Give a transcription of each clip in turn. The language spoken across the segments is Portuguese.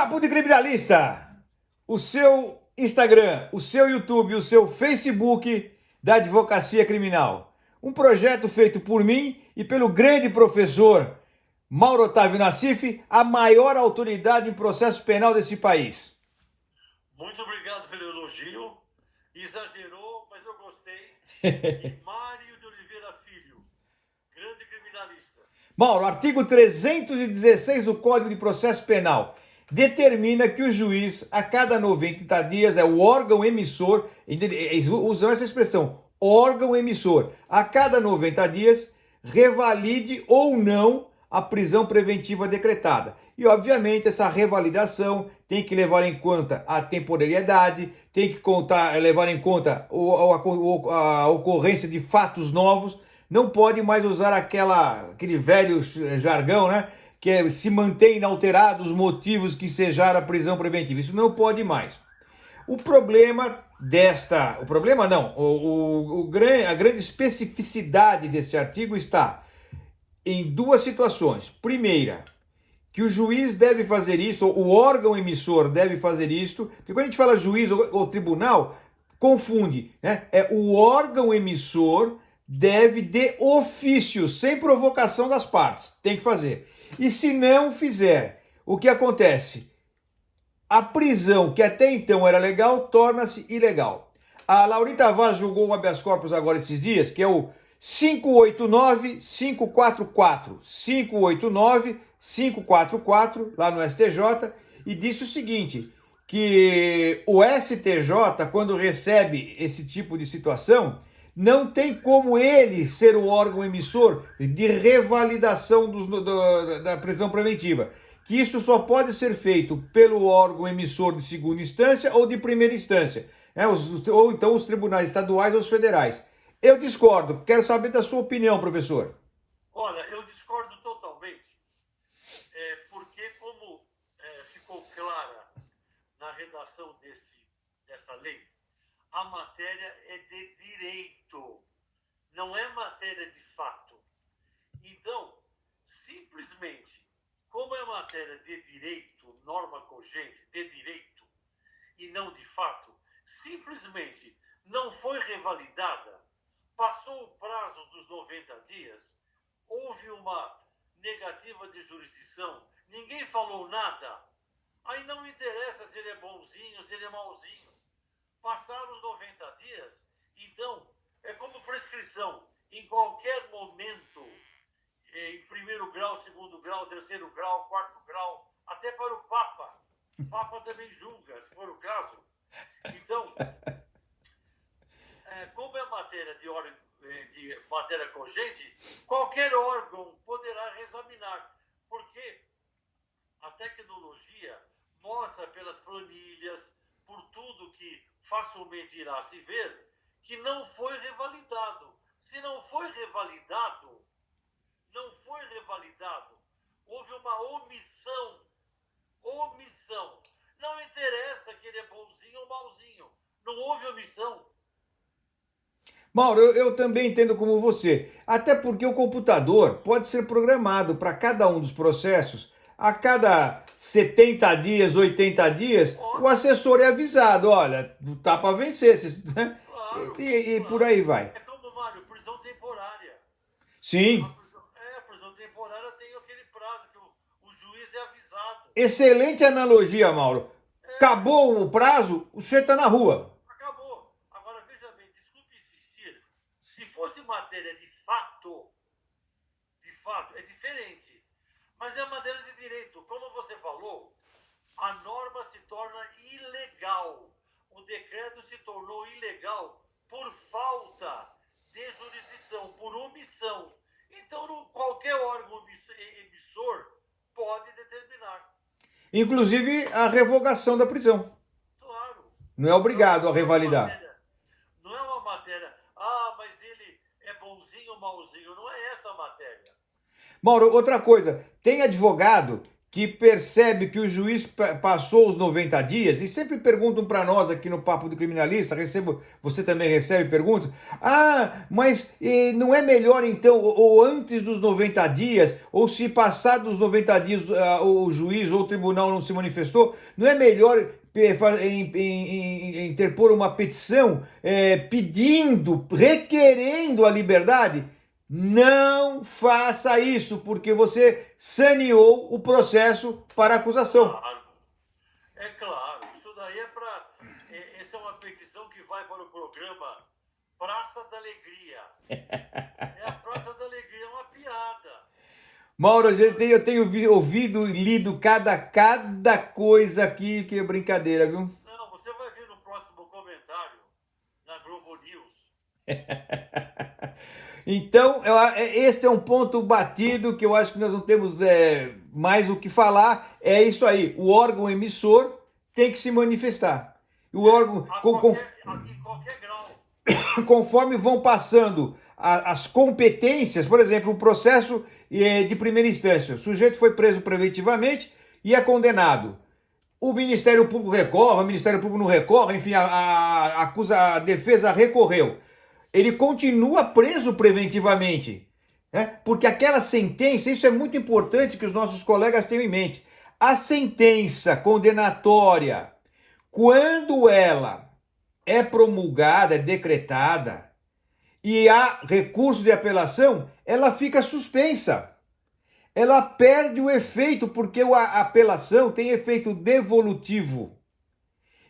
Papo de Criminalista, o seu Instagram, o seu YouTube, o seu Facebook da Advocacia Criminal. Um projeto feito por mim e pelo grande professor Mauro Otávio Nassif, a maior autoridade em processo penal desse país. Muito obrigado pelo elogio. Exagerou, mas eu gostei. E Mário de Oliveira Filho, grande criminalista. Mauro, artigo 316 do Código de Processo Penal determina que o juiz, a cada 90 dias, é o órgão emissor, usam essa expressão, órgão emissor, a cada 90 dias, revalide ou não a prisão preventiva decretada. E, obviamente, essa revalidação tem que levar em conta a temporalidade, tem que levar em conta a ocorrência de fatos novos. Não pode mais usar aquele velho jargão, né? Que se mantém inalterados os motivos que ensejaram a prisão preventiva. Isso não pode mais. O problema a grande especificidade deste artigo está em duas situações. Primeira, que o juiz deve fazer isso, ou o órgão emissor deve fazer isso, porque quando a gente fala juiz ou tribunal, confunde, né? É o órgão emissor deve de ofício, sem provocação das partes, tem que fazer. E se não fizer, o que acontece? A prisão, que até então era legal, torna-se ilegal. A Laurita Vaz julgou um habeas corpus agora esses dias, que é o 589-544. 589-544, lá no STJ, e disse o seguinte, que o STJ, quando recebe esse tipo de situação, não tem como ele ser o órgão emissor de revalidação da prisão preventiva. Que isso só pode ser feito pelo órgão emissor de segunda instância ou de primeira instância, né? Ou então os tribunais estaduais ou os federais. Eu discordo. Quero saber da sua opinião, professor. Olha, eu discordo totalmente, porque como ficou clara na redação dessa lei, a matéria é de direito, não é matéria de fato. Então, simplesmente, como é matéria de direito, norma cogente, de direito, e não de fato, simplesmente não foi revalidada, passou o prazo dos 90 dias, houve uma negativa de jurisdição, ninguém falou nada, aí não interessa se ele é bonzinho, se ele é mauzinho. Passaram os 90 dias, então é como prescrição. Em qualquer momento, em primeiro grau, segundo grau, terceiro grau, quarto grau, até para o Papa. O Papa também julga, se for o caso. Então, como é matéria de matéria cogente, qualquer órgão poderá reexaminar, porque a tecnologia mostra pelas planilhas, por tudo que facilmente irá se ver, que não foi revalidado. Se não foi revalidado, houve uma omissão. Não interessa que ele é bonzinho ou mauzinho, não houve omissão. Mauro, eu também entendo como você, até porque o computador pode ser programado para cada um dos processos. A cada 70 dias, 80 dias, o assessor é avisado, olha, tá para vencer, né? Claro, E claro. Por aí vai. É como, Mário, prisão temporária. Sim. A prisão temporária tem aquele prazo que o juiz é avisado. Excelente analogia, Mauro. Acabou o prazo, o sujeito está na rua. Acabou. Agora, veja bem, desculpe insistir, se fosse matéria de fato, é diferente. Mas é matéria de direito. Como você falou, a norma se torna ilegal. O decreto se tornou ilegal por falta de jurisdição, por omissão. Então, qualquer órgão emissor pode determinar. Inclusive a revogação da prisão. Claro. Não é obrigado a revalidar. Não é uma matéria, mas ele é bonzinho ou mauzinho. Não é essa a matéria. Mauro, outra coisa, tem advogado que percebe que o juiz passou os 90 dias, e sempre perguntam para nós aqui no Papo do Criminalista, você também recebe perguntas, mas não é melhor então, ou antes dos 90 dias, ou se passar dos 90 dias o juiz ou o tribunal não se manifestou, não é melhor interpor uma petição requerendo a liberdade? Não faça isso, porque você saneou o processo para acusação. Claro, é claro. Isso daí essa é uma petição que vai para o programa Praça da Alegria. É a Praça da Alegria, é uma piada. Mauro, eu tenho ouvido e lido cada coisa aqui, que é brincadeira, viu? Não, você vai ver no próximo comentário, na Globo News. Então, este é um ponto batido que eu acho que nós não temos mais o que falar. É isso aí, o órgão emissor tem que se manifestar. O órgão, Em qualquer grau. conforme vão passando as competências, por exemplo, o processo de primeira instância, o sujeito foi preso preventivamente e é condenado. O Ministério Público recorre, o Ministério Público não recorre, enfim, a defesa recorreu. Ele continua preso preventivamente, né? Porque aquela sentença, isso é muito importante que os nossos colegas tenham em mente. A sentença condenatória, quando ela é promulgada, é decretada, e há recurso de apelação, ela fica suspensa. Ela perde o efeito, porque a apelação tem efeito devolutivo.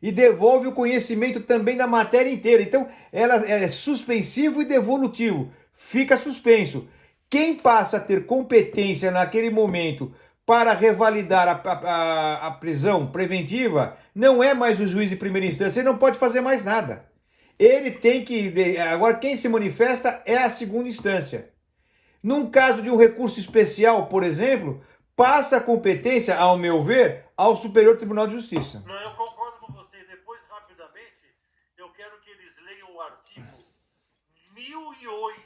E devolve o conhecimento também da matéria inteira. Então, ela é suspensivo e devolutivo. Fica suspenso. Quem passa a ter competência naquele momento para revalidar a prisão preventiva não é mais o juiz de primeira instância. Ele não pode fazer mais nada. Ele tem que... Agora, quem se manifesta é a segunda instância. Num caso de um recurso especial, por exemplo, passa a competência, ao meu ver, ao Superior Tribunal de Justiça. Não, eu concordo com você. Depois, rapidamente, eu quero que eles leiam o artigo 1008.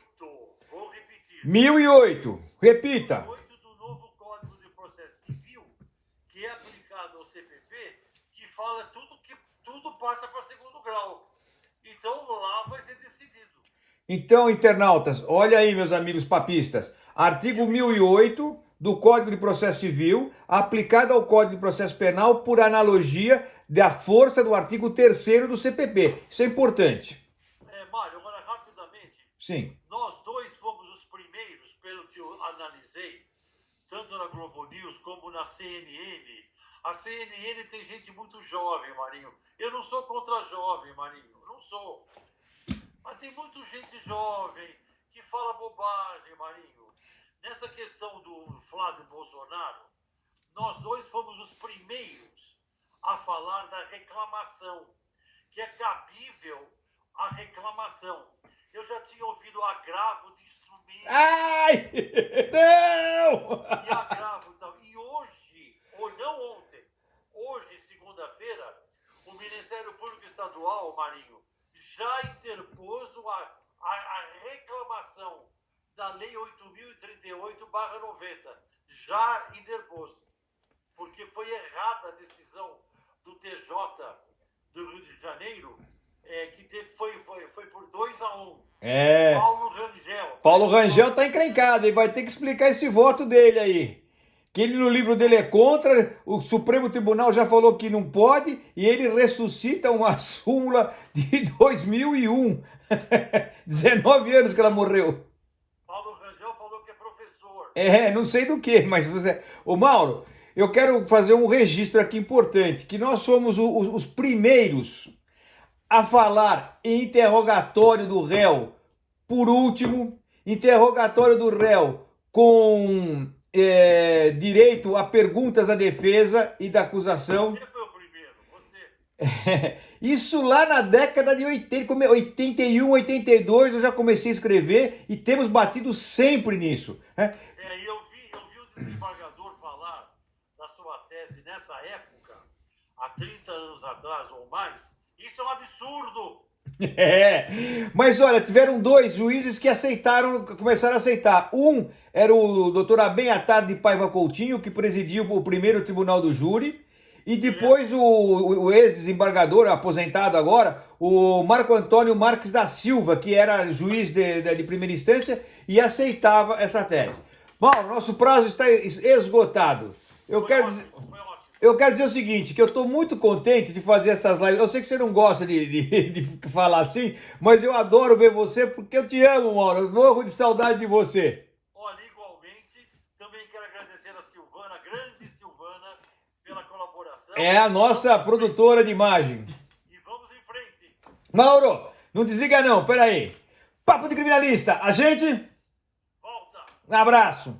Vou repetir. 1008. Repita. 1008 do novo Código de Processo Civil, que é aplicado ao CPP, que fala que tudo passa para segundo grau. Então, lá vai ser decidido. Então, internautas, olha aí, meus amigos papistas. Artigo 1008 do Código de Processo Civil, aplicado ao Código de Processo Penal por analogia da força do artigo 3º do CPP. Isso é importante. Mário, agora rapidamente. Sim. Nós dois fomos os primeiros, pelo que eu analisei, tanto na Globo News como na CNN. A CNN tem gente muito jovem, Marinho. Eu não sou contra jovem, Marinho. Não sou. Mas tem muita gente jovem que fala bobagem, Marinho. Nessa questão do Flávio Bolsonaro, nós dois fomos os primeiros a falar da reclamação, que é cabível a reclamação. Eu já tinha ouvido agravo de instrumento. Ai! Não! E agravo e tal. E hoje, ou não ontem, hoje, segunda-feira, o Ministério Público Estadual, Marinho, já interpôs a reclamação da Lei 8.038/90. Já interpôs. Porque foi errada a decisão do TJ do Rio de Janeiro, que foi por 2-1. Paulo Rangel. Paulo Rangel tá encrencado, ele vai ter que explicar esse voto dele aí. Que ele no livro dele é contra, o Supremo Tribunal já falou que não pode, e ele ressuscita uma súmula de 2001. 19 anos que ela morreu. Paulo Rangel falou que é professor. Não sei do que, mas você... Ô Mauro, eu quero fazer um registro aqui importante, que nós somos os primeiros a falar em interrogatório do réu, por último, interrogatório do réu com direito a perguntas à defesa e da acusação. Você foi o primeiro, você. Isso lá na década de 81, 82, eu já comecei a escrever e temos batido sempre nisso. Eu vi o desembargador falar da sua tese nessa época, há 30 anos atrás ou mais. Isso é um absurdo. É, mas olha, tiveram dois juízes que aceitaram, começaram a aceitar. Um era o doutor Aben Attar de Paiva Coutinho, que presidiu o primeiro tribunal do júri, e depois o ex-desembargador, aposentado agora, o Marco Antônio Marques da Silva, que era juiz de primeira instância e aceitava essa tese. Mauro, nosso prazo está esgotado. Foi ótimo. Eu quero dizer o seguinte, que eu estou muito contente de fazer essas lives. Eu sei que você não gosta de falar assim, mas eu adoro ver você porque eu te amo, Mauro. Eu morro de saudade de você. Olha, igualmente, também quero agradecer a Silvana, grande Silvana, pela colaboração. É a nossa produtora de imagem. E vamos em frente. Mauro, não desliga não, peraí. Papo de Criminalista, a gente... Volta. Um abraço.